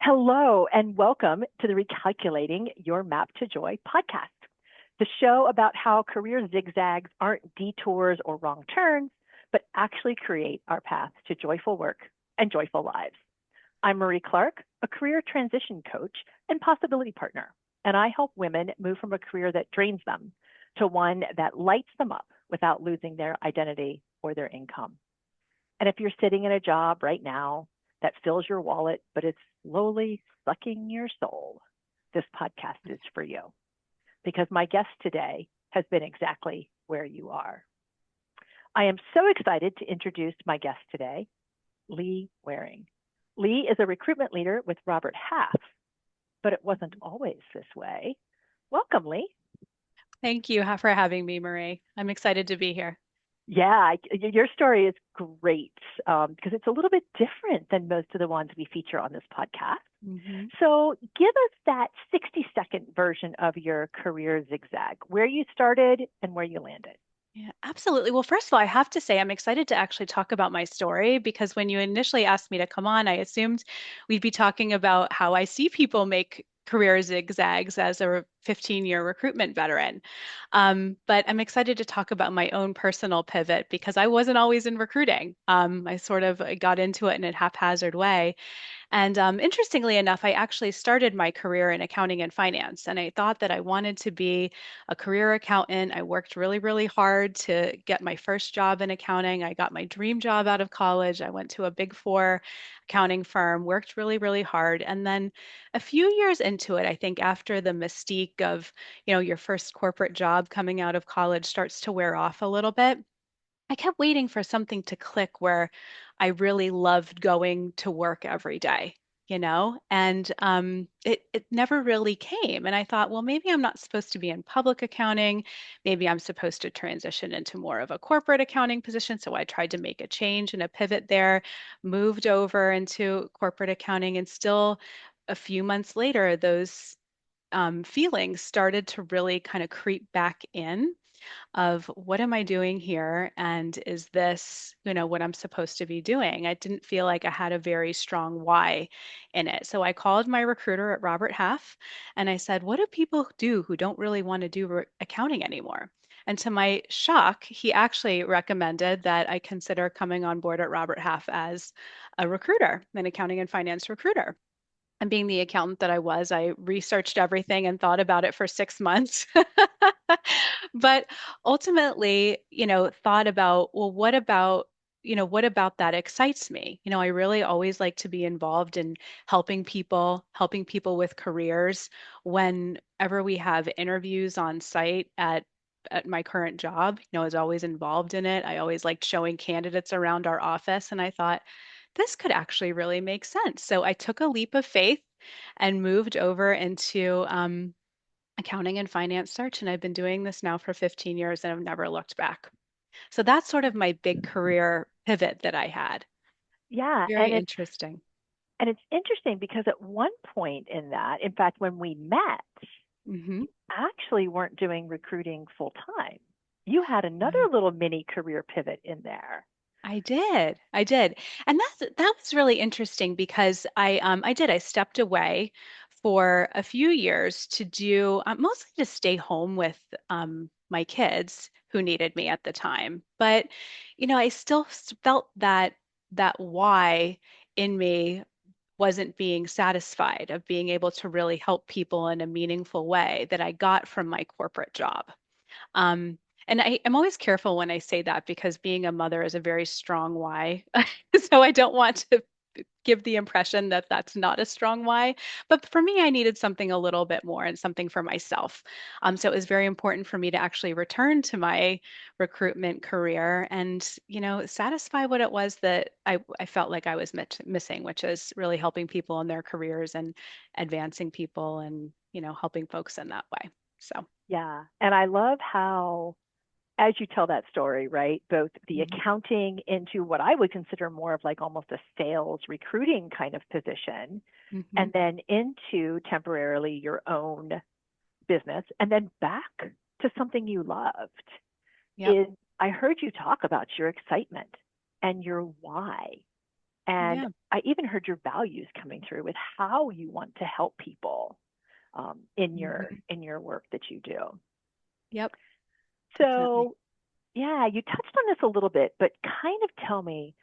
Hello, and welcome to the Recalculating Your Map to Joy podcast, the show about how career zigzags aren't detours or wrong turns, but actually create our path to joyful work and joyful lives. I'm Marie Clark, a career transition coach and possibility partner, and I help women move from a career that drains them to one that lights them up without losing their identity or their income. And if you're sitting in a job right now that fills your wallet, but it's slowly sucking your soul, this podcast is for you because my guest today has been exactly where you are. I am so excited to introduce my guest today, Leigh Waring. Leigh is a recruitment leader with Robert Half, but it wasn't always this way. Welcome, Leigh. Thank you for having me, Marie. I'm excited to be here. Yeah, your story is great because it's a little bit different than most of the ones we feature on this podcast. hmm So, give us that 60-second version of your career zigzag, where you started and where you landed. Yeah, absolutely. Well, first of all, I have to say I'm excited to actually talk about my story because when you initially asked me to come on, I assumed we'd be talking about how I see people make career zigzags as a 15-year recruitment veteran. But I'm excited to talk about my own personal pivot because I wasn't always in recruiting. I sort of got into it in a haphazard way. And interestingly enough, I actually started my career in accounting and finance, and I thought that I wanted to be a career accountant. I worked really, really hard to get my first job in accounting. I got my dream job out of college. I went to a big four accounting firm, worked really, really hard. And then a few years into it, I think after the mystique of, your first corporate job coming out of college starts to wear off a little bit, I kept waiting for something to click where I really loved going to work every day, and it never really came. And I thought, well, maybe I'm not supposed to be in public accounting. Maybe I'm supposed to transition into more of a corporate accounting position. So I tried to make a change and a pivot there, moved over into corporate accounting, and still a few months later, those feelings started to really kind of creep back in of what am I doing here? And is this, what I'm supposed to be doing? I didn't feel like I had a very strong why in it. So I called my recruiter at Robert Half and I said, what do people do who don't really want to do accounting anymore? And to my shock, he actually recommended that I consider coming on board at Robert Half as a recruiter, an accounting and finance recruiter. And being the accountant that I was, I researched everything and thought about it for 6 months. But ultimately, thought about, well, what about that excites me? I really always like to be involved in helping people with careers. Whenever we have interviews on site at my current job, I was always involved in it. I always liked showing candidates around our office, and I thought, this could actually really make sense. So I took a leap of faith and moved over into accounting and finance search. And I've been doing this now for 15 years and I've never looked back. So that's sort of my big career pivot that I had. Yeah, Very interesting. and it's interesting because at one point in that, in fact, when we met, hmm you actually weren't doing recruiting full time. You had another little mini career pivot in there. I did. I did. And that was really interesting because I stepped away for a few years to do mostly to stay home with my kids who needed me at the time. But I still felt that why in me wasn't being satisfied of being able to really help people in a meaningful way that I got from my corporate job. Um, and I'm always careful when I say that because being a mother is a very strong why. So I don't want to give the impression that that's not a strong why. But for me, I needed something a little bit more and something for myself. So it was very important for me to actually return to my recruitment career and, satisfy what it was that I felt like I was missing, which is really helping people in their careers and advancing people and, helping folks in that way. So. Yeah. And I love how, as you tell that story, right, both the Mhm. accounting into what I would consider more of like almost a sales recruiting kind of position, and Mhm. then into temporarily your own business, and then back to something you loved, Yep. is I heard you talk about your excitement and your why. And Yeah. I even heard your values coming through with how you want to help people Hmm. in your work that you do. Yep, definitely. So yeah, you touched on this a little bit, but kind of tell me,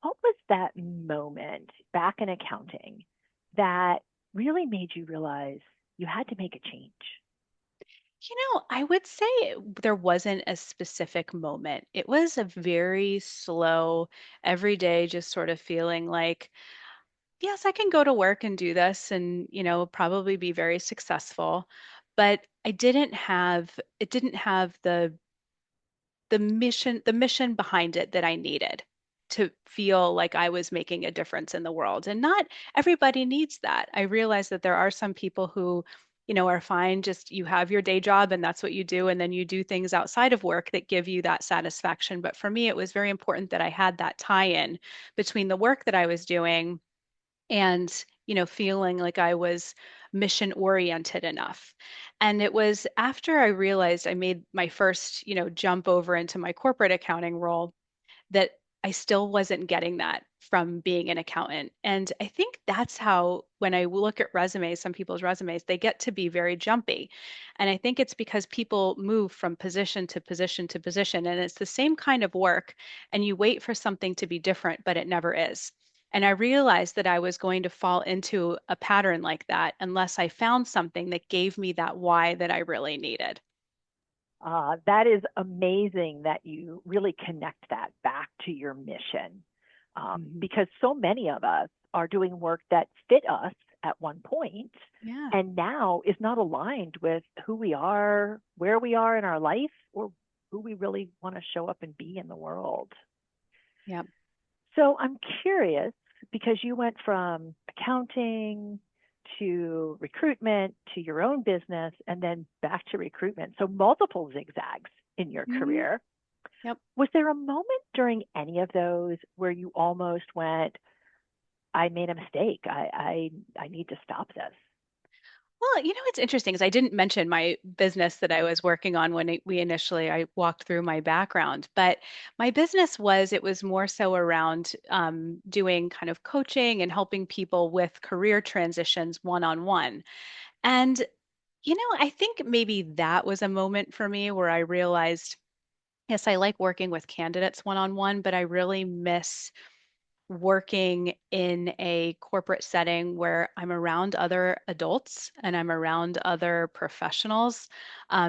what was that moment back in accounting that really made you realize you had to make a change? I would say there wasn't a specific moment. It was a very slow, every day, just sort of feeling like, yes, I can go to work and do this and, probably be very successful. But it didn't have the mission behind it that I needed to feel like I was making a difference in the world. And not everybody needs that. I realize that there are some people who, are fine, just you have your day job and that's what you do. And then you do things outside of work that give you that satisfaction. But for me, it was very important that I had that tie-in between the work that I was doing and feeling like I was mission oriented enough. And it was after I realized I made my first jump over into my corporate accounting role that I still wasn't getting that from being an accountant. And I think that's how, when I look at resumes, some people's resumes, they get to be very jumpy. And I think it's because people move from position to position to position, and it's the same kind of work, and you wait for something to be different, but it never is. And I realized that I was going to fall into a pattern like that unless I found something that gave me that why that I really needed. That is amazing that you really connect that back to your mission, Mhm. because so many of us are doing work that fit us at one point Yeah. and now is not aligned with who we are, where we are in our life, or who we really want to show up and be in the world. Yeah. So I'm curious because you went from accounting to recruitment to your own business and then back to recruitment. So multiple zigzags in your Mhm. career. Yep. Was there a moment during any of those where you almost went, I made a mistake. I need to stop this? Well, what's interesting is I didn't mention my business that I was working on when we initially I walked through my background, but my business it was more so around doing kind of coaching and helping people with career transitions one-on-one. And I think maybe that was a moment for me where I realized, yes, I like working with candidates one-on-one, but I really miss working in a corporate setting where I'm around other adults and I'm around other professionals.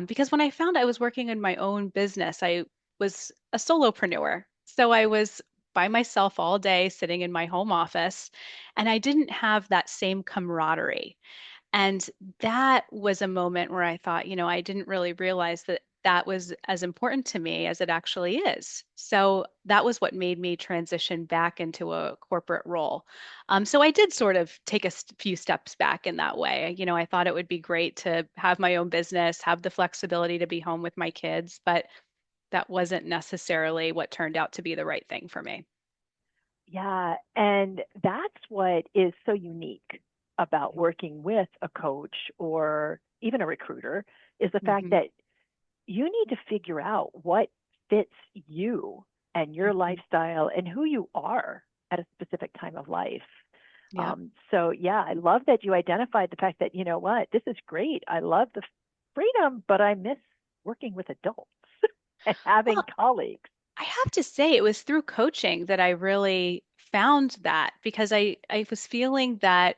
Because when I found I was working in my own business, I was a solopreneur. So I was by myself all day sitting in my home office, and I didn't have that same camaraderie. And that was a moment where I thought, I didn't really realize that that was as important to me as it actually is. So that was what made me transition back into a corporate role. So I did sort of take a few steps back in that way. I thought it would be great to have my own business, have the flexibility to be home with my kids, but that wasn't necessarily what turned out to be the right thing for me. Yeah, and that's what is so unique about working with a coach or even a recruiter is the fact Hmm. that you need to figure out what fits you and your Hmm. lifestyle and who you are at a specific time of life. Yeah. So, yeah, I love that you identified the fact that, you know what, this is great. I love the freedom, but I miss working with adults and having Well, colleagues. I have to say it was through coaching that I really found that because I was feeling that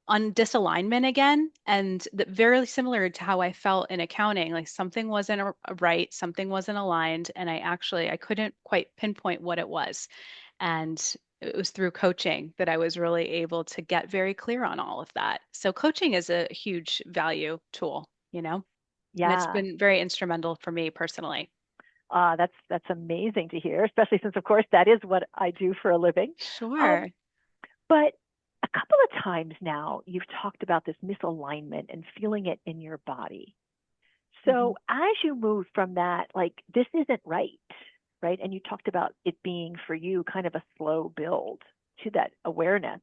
on disalignment again, and that very similar to how I felt in accounting, like something wasn't right, something wasn't aligned, and I couldn't quite pinpoint what it was. And it was through coaching that I was really able to get very clear on all of that. So coaching is a huge value tool, and it's Yeah, been very instrumental for me personally. that's amazing to hear, especially since, of course, that is what I do for a living. Um, Sure. but a couple of times now, you've talked about this misalignment and feeling it in your body. Hmm. So as you move from that, like this isn't right, right? And you talked about it being for you kind of a slow build to that awareness.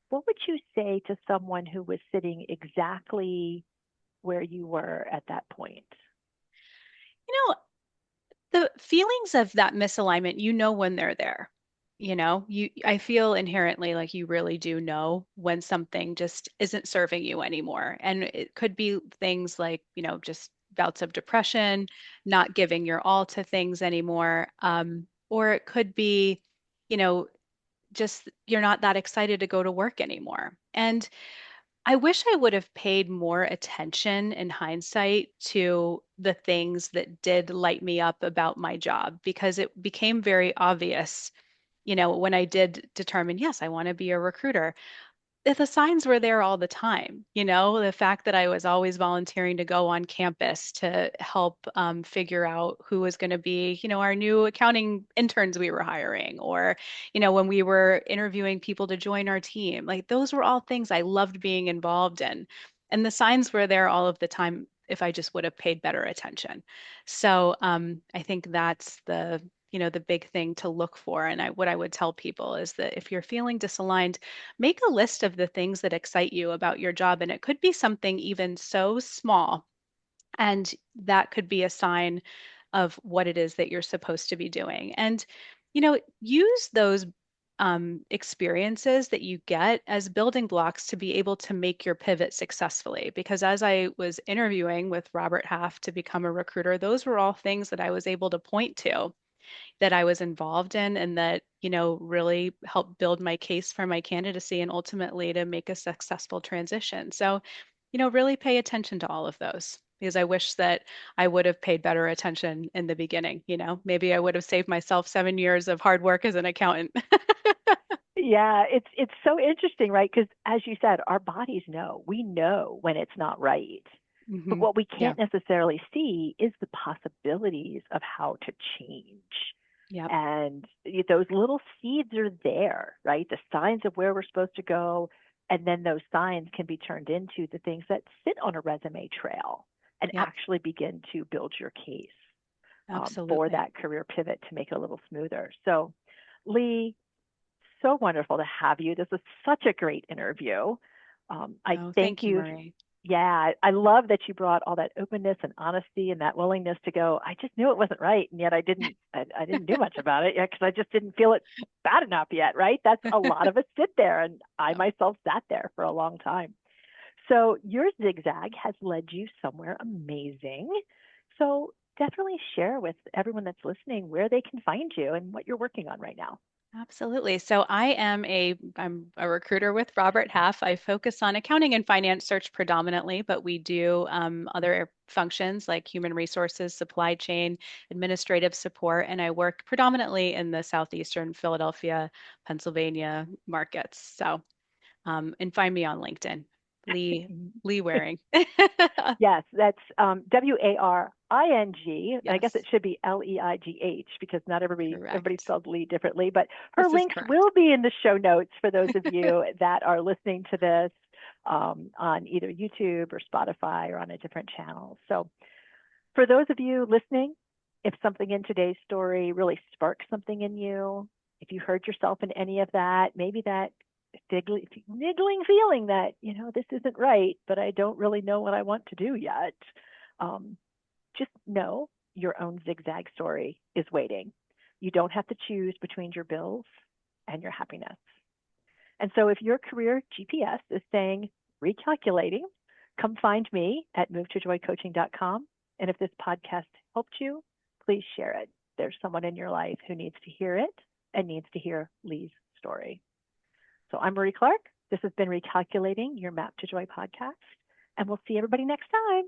What would you say to someone who was sitting exactly where you were at that point? You know, the feelings of that misalignment, when they're there. I feel inherently like you really do know when something just isn't serving you anymore. And it could be things like, just bouts of depression, not giving your all to things anymore. Or it could be, you know, just you're not that excited to go to work anymore. And I wish I would have paid more attention in hindsight to the things that did light me up about my job because it became very obvious, when I did determine, yes, I want to be a recruiter, the signs were there all the time. The fact that I was always volunteering to go on campus to help figure out who was going to be, our new accounting interns we were hiring, or, when we were interviewing people to join our team. Like those were all things I loved being involved in. And the signs were there all of the time if I just would have paid better attention. So I think that's the big thing to look for. And what I would tell people is that if you're feeling disaligned, make a list of the things that excite you about your job. And it could be something even so small. And that could be a sign of what it is that you're supposed to be doing. And, use those experiences that you get as building blocks to be able to make your pivot successfully. Because as I was interviewing with Robert Half to become a recruiter, those were all things that I was able to point to that I was involved in and that, really helped build my case for my candidacy and ultimately to make a successful transition. So, really pay attention to all of those because I wish that I would have paid better attention in the beginning. Maybe I would have saved myself 7 years of hard work as an accountant. Yeah, it's so interesting, right? Because as you said, our bodies know. We know when it's not right. But what we Yeah. can't necessarily see is the possibilities of how to change. Yep. And those little seeds are there, right? The signs of where we're supposed to go. And then those signs can be turned into the things that sit on a resume trail and Yep. actually begin to build your case for Absolutely. that career pivot to make it a little smoother. So, Leigh, so wonderful to have you. This was such a great interview. I Oh, thank thank you, you. Marie. Yeah, I love that you brought all that openness and honesty and that willingness to go. I just knew it wasn't right, and yet I didn't do much about it yet because I just didn't feel it bad enough yet. Right? That's a lot of us sit there, and I Yep. myself sat there for a long time. So your zigzag has led you somewhere amazing. So definitely share with everyone that's listening where they can find you and what you're working on right now. Absolutely. So I'm a recruiter with Robert Half. I focus on accounting and finance search predominantly, but we do other functions like human resources, supply chain, administrative support, and I work predominantly in the southeastern Philadelphia, Pennsylvania markets. So, and find me on LinkedIn, Leigh Waring. Yes, that's Waring. I guess it Yes, should be Leigh because not everybody correct. spells Lee differently. But her This is links correct. will be in the show notes for those of you that are listening to this on either YouTube or Spotify or on a different channel. So for those of you listening, if something in today's story really sparks something in you, if you heard yourself in any of that, maybe that niggling feeling that, this isn't right, but I don't really know what I want to do yet, um, just know your own zigzag story is waiting. You don't have to choose between your bills and your happiness. And so if your career GPS is saying recalculating, come find me at movetojoycoaching.com. And if this podcast helped you, please share it. There's someone in your life who needs to hear it and needs to hear Leigh's story. So I'm Marie Clark. This has been Recalculating Your Map to Joy podcast. And we'll see everybody next time.